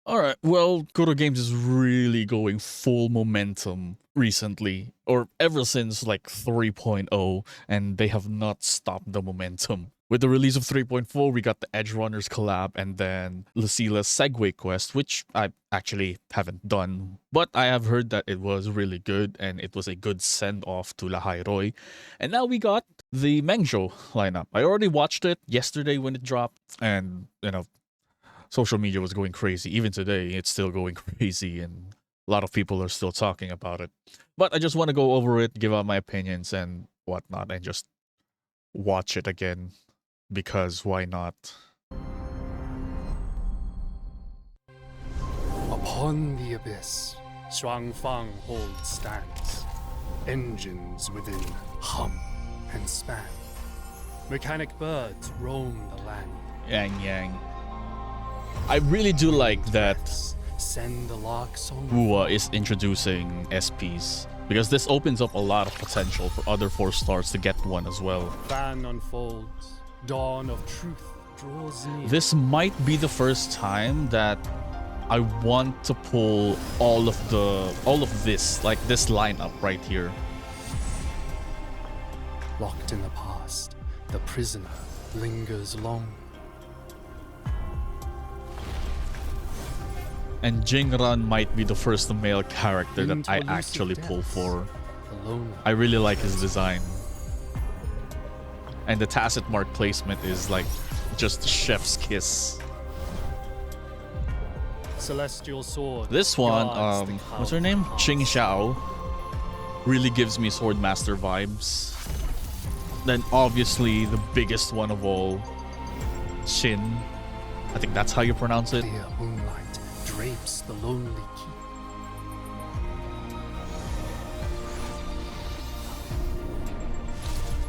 All right. Well, Kodo Games is really going full momentum recently, or ever since like 3.0, and they have not stopped the momentum. With the release of 3.4, we got the Edge Runners collab and then Lucila's Segway Quest, which I actually haven't done, but I have heard that it was really good and it was a good send off to Lahai Roy. And now we got the Mengzhou lineup. I already watched it yesterday when it dropped, and social media was going crazy. Even today, it's still going crazy, and a lot of people are still talking about it. But I just want to go over it, give out my opinions and whatnot, and just watch it again because why not? Upon the abyss, Shuangfang holds stands. Engines within hum and span. Mechanic birds roam the land. Yang Yang. I really do like that Send the larks on. Wua is introducing SPs because this opens up a lot of potential for other 4 stars to get one as well. Fan unfolds. Dawn of truth draws near. This might be the first time that I want to pull all of this, like this lineup right here. Locked in the past, the prisoner lingers long. And Jingran might be the first male character that Into I elusive actually pull depths. for. Alone. I really like his design. And the tacit mark placement is like just chef's kiss. Celestial sword. This one, guards the what's her cloud name? pass. Ching Xiao. Really gives me Swordmaster vibes. Then obviously the biggest one of all, Shin. I think that's how you pronounce it. Clear moonlight drapes the lonely keep.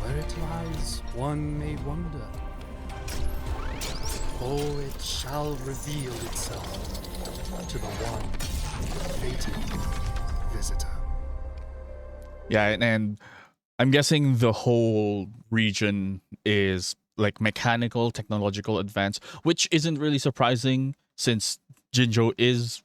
Where it lies, one may wonder. Oh, it shall reveal itself to the one fated visitor. Yeah, and I'm guessing the whole region is like mechanical, technological advance, which isn't really surprising since Jinzhou is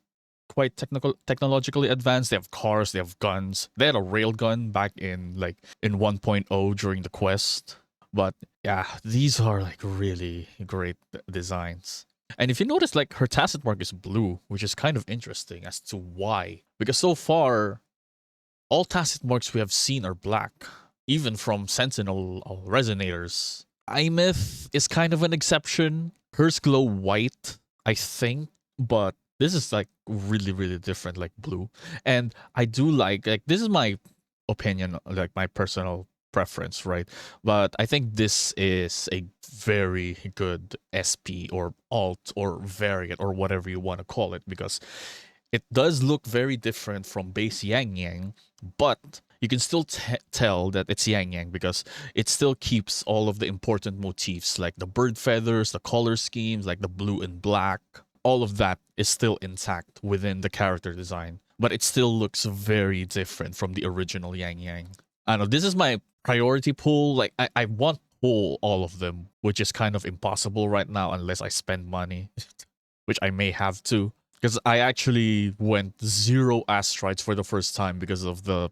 quite technologically advanced. They have cars, they have guns. They had a railgun back in 1.0 during the quest. But yeah, these are like really great designs. And if you notice, like her tacit mark is blue, which is kind of interesting as to why. Because so far, all tacit marks we have seen are black, even from Sentinel Resonators. Imith is kind of an exception. Hers glow white, I think, but this is like really, really different, like blue. And I do like this is my opinion, like my personal preference, right? But I think this is a very good SP or alt or variant or whatever you want to call it because it does look very different from base Yang Yang, but you can still tell that it's Yang Yang because it still keeps all of the important motifs like the bird feathers, the color schemes, like the blue and black. All of that is still intact within the character design, but it still looks very different from the original Yang Yang. I don't know, this is my priority pool. Like, I want to pull all of them, which is kind of impossible right now unless I spend money, which I may have to. Because I actually went 0 asteroids for the first time because of the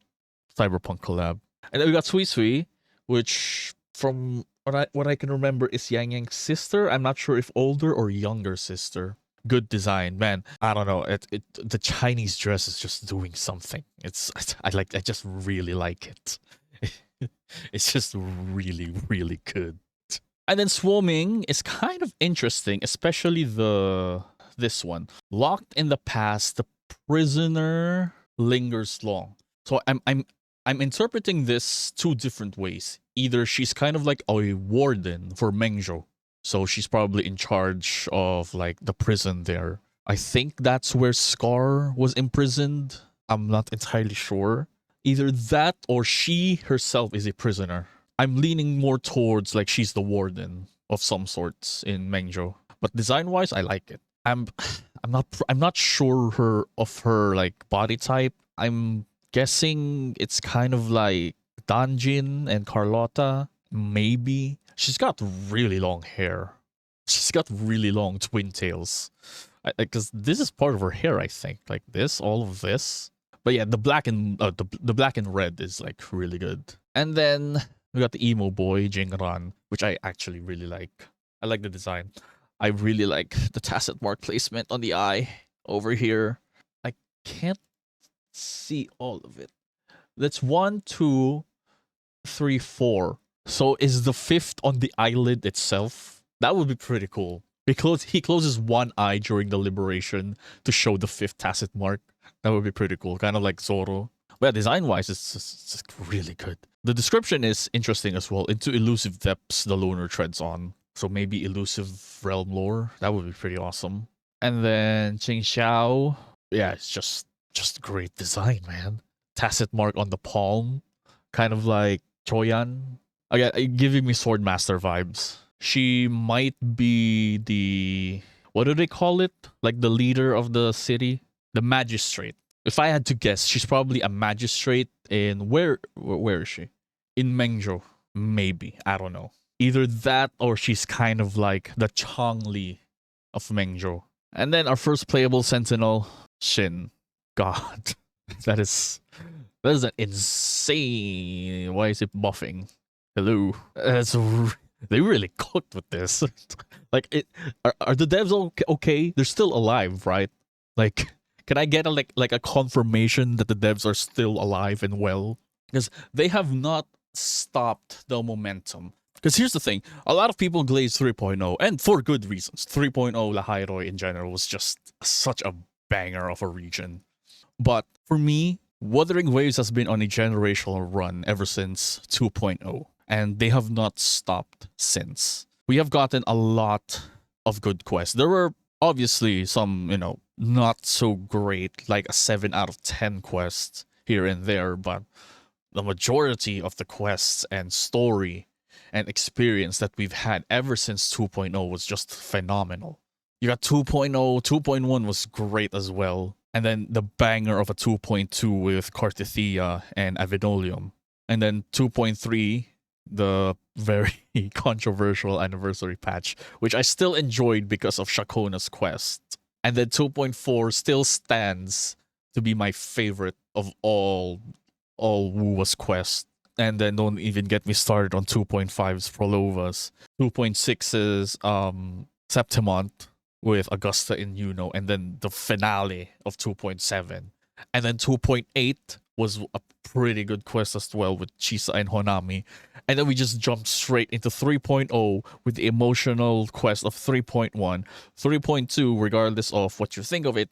Cyberpunk collab. And then we got Sui Sui, which from what I can remember is Yang Yang's sister. I'm not sure if older or younger sister. Good design, man. I don't know. The Chinese dress is just doing something. I just really like it. It's just really, really good. And then Swarming is kind of interesting, especially this one. Locked in the past, the prisoner lingers long. So I'm interpreting this 2 different ways. Either she's kind of like a warden for Mengzhou, so she's probably in charge of like the prison there. I think that's where Scar was imprisoned. I'm not entirely sure. Either that or she herself is a prisoner. I'm leaning more towards like she's the warden of some sorts in Mengzhou. But design-wise, I like it. I'm not sure of her like body type. I'm guessing it's kind of like Danjin and Carlotta, maybe. She's got really long hair. She's got really long twin tails. Because this is part of her hair, I think. Like this, all of this. But yeah, the black and the black and red is like really good. And then we got the emo boy Jingran, which I actually really like. I like the design. I really like the tacit mark placement on the eye over here. I can't see all of it. That's 1, 2, 3, 4. So is the fifth on the eyelid itself? That would be pretty cool. He closes one eye during the liberation to show the fifth tacit mark. That would be pretty cool. Kind of like Zoro. But yeah, design-wise, it's really good. The description is interesting as well. Into elusive depths the loner treads on. So maybe elusive realm lore. That would be pretty awesome. And then Ching Xiao. Yeah, it's just great design, man. Tacit mark on the palm. Kind of like Choyan. Again, giving me Swordmaster vibes. She might be the, what do they call it? Like the leader of the city? The magistrate. If I had to guess, she's probably a magistrate in where is she? In Mengzhou, maybe. I don't know. Either that or she's kind of like the Changli of Mengzhou. And then our first playable sentinel, Shin. God, that is an insane. Why is it buffing? Hello. They really cooked with this. Like it are the devs okay? They're still alive, right? Like can I get a confirmation that the devs are still alive and well? Because they have not stopped the momentum. Because here's the thing, a lot of people glaze 3.0, and for good reasons. 3.0 Lahairoi in general was just such a banger of a region. But for me, Wuthering Waves has been on a generational run ever since 2.0, and they have not stopped since. We have gotten a lot of good quests. There were obviously some, not so great, like a 7 out of 10 quests here and there, but the majority of the quests and story and experience that we've had ever since 2.0 was just phenomenal. You got 2.0, 2.1 was great as well. And then the banger of a 2.2 with Cartithia and Avidolium. And then 2.3, the very controversial anniversary patch, which I still enjoyed because of Shakona's quest. And then 2.4 still stands to be my favorite of all Wuwa's quests. And then don't even get me started on 2.5's Prolovas. 2.6's Septimont with Augusta in Yuno, and then the finale of 2.7. And then 2.8 was a pretty good quest as well with Chisa and Honami. And then we just jumped straight into 3.0 with the emotional quest of 3.1. 3.2, regardless of what you think of it,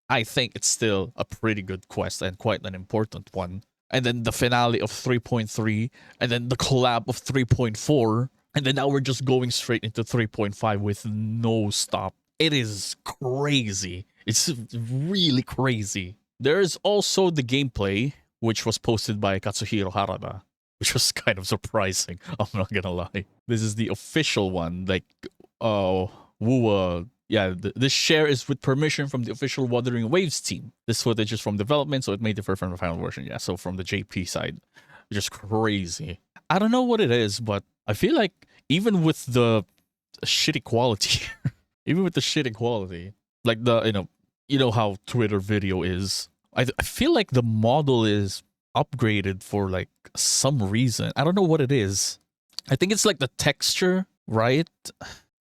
I think it's still a pretty good quest and quite an important one. And then the finale of 3.3, and then the collab of 3.4, and then now we're just going straight into 3.5 with no stop. It is crazy. It's really crazy. There's also the gameplay, which was posted by Katsuhiro Harada, which was kind of surprising. I'm not gonna lie. This is the official one. Like, Wuwa. Yeah, this share is with permission from the official Wuthering Waves team. This footage is from development, so it may differ from the final version. Yeah, so from the JP side. Just crazy. I don't know what it is, but I feel like even with the shitty quality, like the, you know how Twitter video is. I feel like the model is upgraded for like some reason. I don't know what it is. I think it's like the texture, right?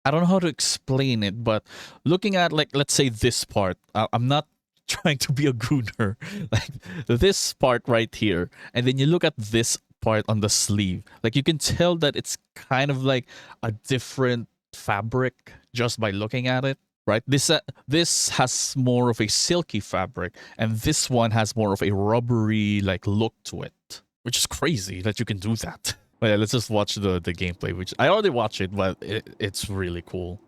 I don't know how to explain it, but looking at, like, let's say this part, I'm not trying to be a gooner. Like this part right here, and then you look at this part on the sleeve, like you can tell that it's kind of like a different fabric just by looking at it, right? This has more of a silky fabric, and this one has more of a rubbery like look to it, which is crazy that you can do that. But yeah, let's just watch the gameplay, which I already watched it, but it's really cool.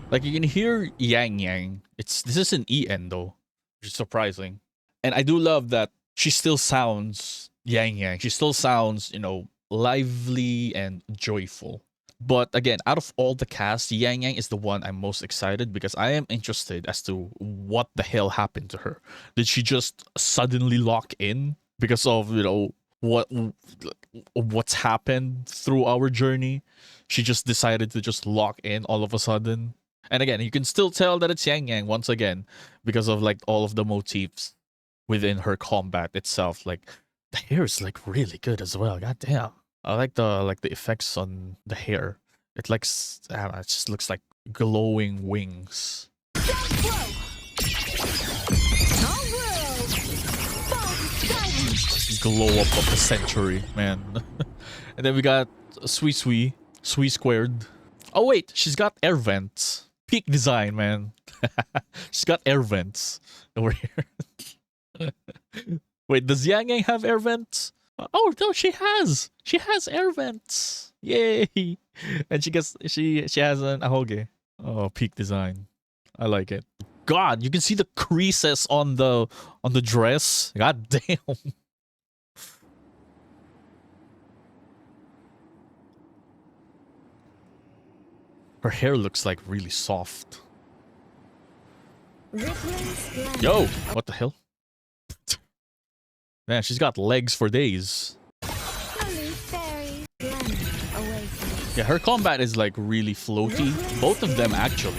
Like you can hear Yang Yang. This is an EN though, which is surprising. And I do love that she still sounds Yang Yang. She still sounds, lively and joyful. But again, out of all the cast, Yang Yang is the one I'm most excited because I am interested as to what the hell happened to her. Did she just suddenly lock in because of, what's happened through our journey? She just decided to just lock in all of a sudden. And again, you can still tell that it's Yang Yang once again because of like all of the motifs within her combat itself. Like the hair is like really good as well. God damn. I like the effects on the hair. It like I don't know, it just looks like glowing wings. Glow up of the century, man. And then we got Sui squared. Oh wait, she's got air vents. Peak design, man. She's got air vents over here. Wait, does Yang Yang have air vents? Oh no, she has. She has air vents. Yay! And she has an ahoge. Oh, peak design. I like it. God, you can see the creases on the dress. God damn. Her hair looks like really soft. Yo, what the hell? Man, she's got legs for days. Yeah, her combat is like really floaty. Both of them actually.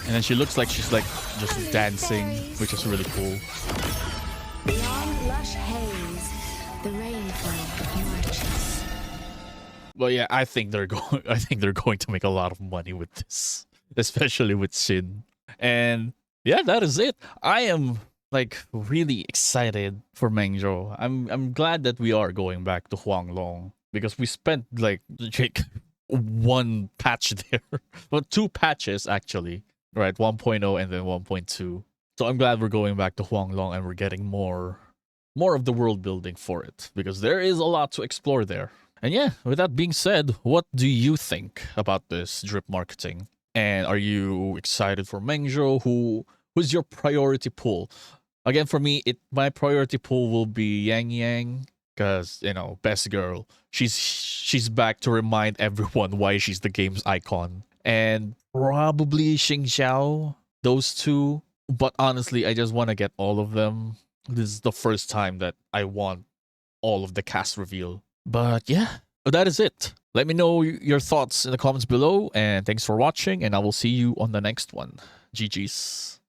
And then she looks like she's like just dancing, which is really cool. Beyond lush haze, the rainfall marches. Well, yeah, I think they're going to make a lot of money with this, especially with Sin. And yeah, that is it. I am like really excited for Mengzhou. I'm glad that we are going back to Huanglong because we spent like one patch there. Well, two patches actually, right? 1.0 and then 1.2. So I'm glad we're going back to Huanglong and we're getting more of the world building for it because there is a lot to explore there. And yeah, with that being said, what do you think about this drip marketing? And are you excited for Mengzhou? Who's your priority pool? Again, for me, my priority pool will be Yang Yang because best girl. She's back to remind everyone why she's the game's icon, and probably Xing Xiao. Those two, but honestly, I just want to get all of them. This is the first time that I want all of the cast reveal. But yeah, that is it. Let me know your thoughts in the comments below, and thanks for watching, and I will see you on the next one. GG's.